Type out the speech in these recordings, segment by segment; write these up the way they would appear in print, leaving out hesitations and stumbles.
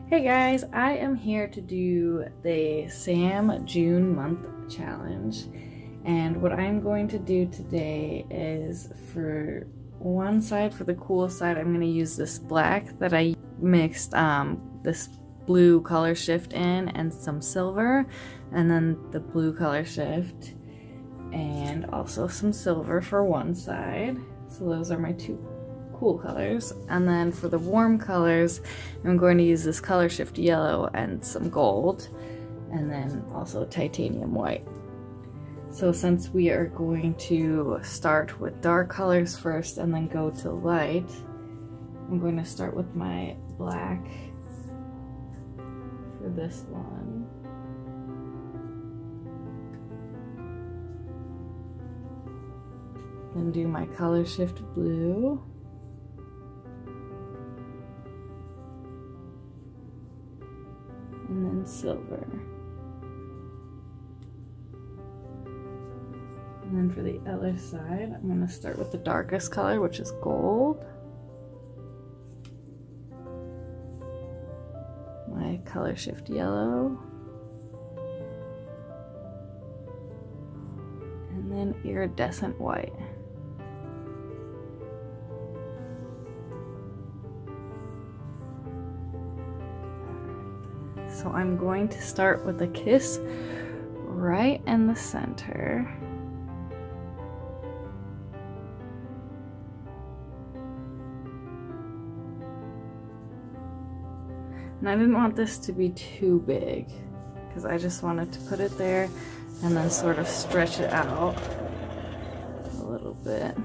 Hey guys, I am here to do the Sam June month challenge, and what I'm going to do today is for one side, for the cool side, I'm going to use this black that I mixed this blue color shift in and some silver, and then the blue color shift and also some silver for one side. So those are my two cool colors. And then for the warm colors, I'm going to use this color shift yellow and some gold, and then also titanium white. So since we are going to start with dark colors first and then go to light, I'm going to start with my black for this one. Then do my color shift blue. And then silver. And then for the other side, I'm going to start with the darkest color, which is gold. My color shift yellow. And then iridescent white. So I'm going to start with a kiss right in the center. And I didn't want this to be too big because I just wanted to put it there and then sort of stretch it out a little bit.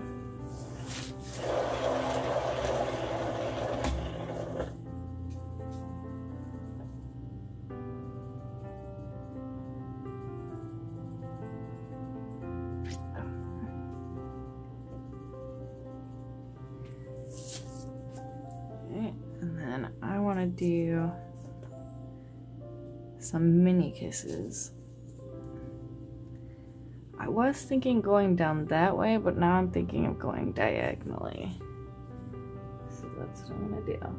And then I want to do some mini kisses. I was thinking going down that way, but now I'm thinking of going diagonally. So that's what I'm going to do.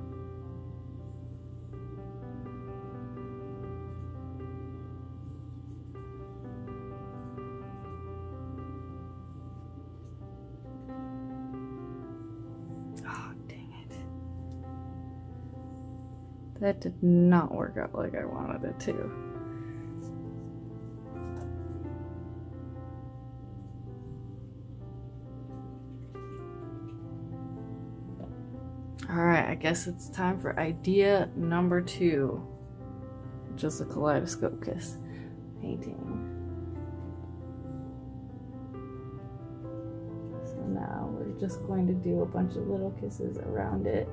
That did not work out like I wanted it to. Alright, I guess it's time for idea number 2, which is the kaleidoscope kiss painting. So now we're just going to do a bunch of little kisses around it.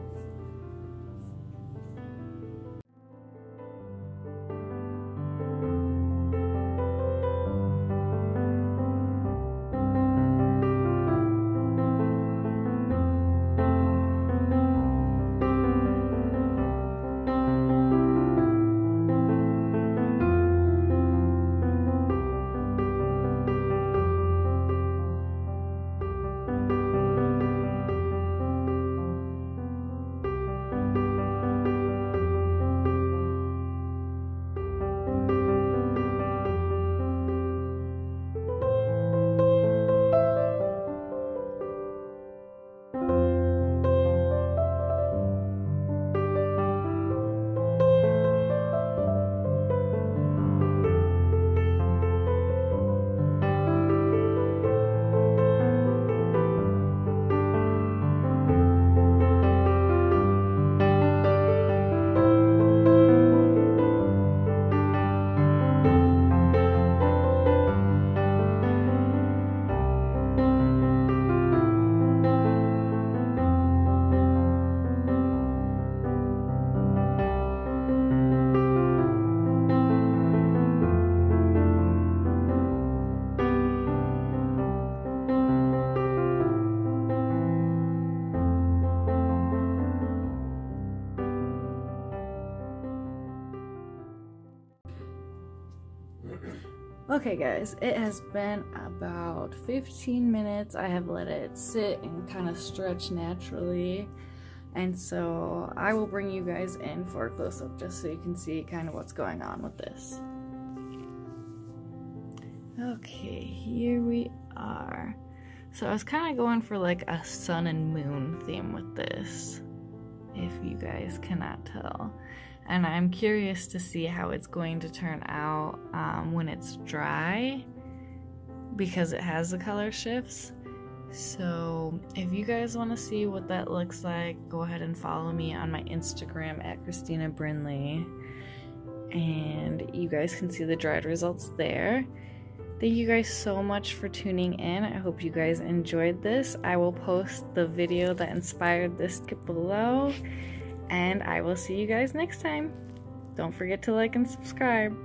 Okay guys, it has been about 15 minutes. I have let it sit and kind of stretch naturally. And so I will bring you guys in for a close-up just so you can see kind of what's going on with this. Okay, here we are. So I was kind of going for like a sun and moon theme with this, if you guys cannot tell. And I'm curious to see how it's going to turn out when it's dry, because it has the color shifts. So if you guys want to see what that looks like, go ahead and follow me on my Instagram at CBrinley, and you guys can see the dried results there. Thank you guys so much for tuning in. I hope you guys enjoyed this. I will post the video that inspired this below, and I will see you guys next time. Don't forget to like and subscribe.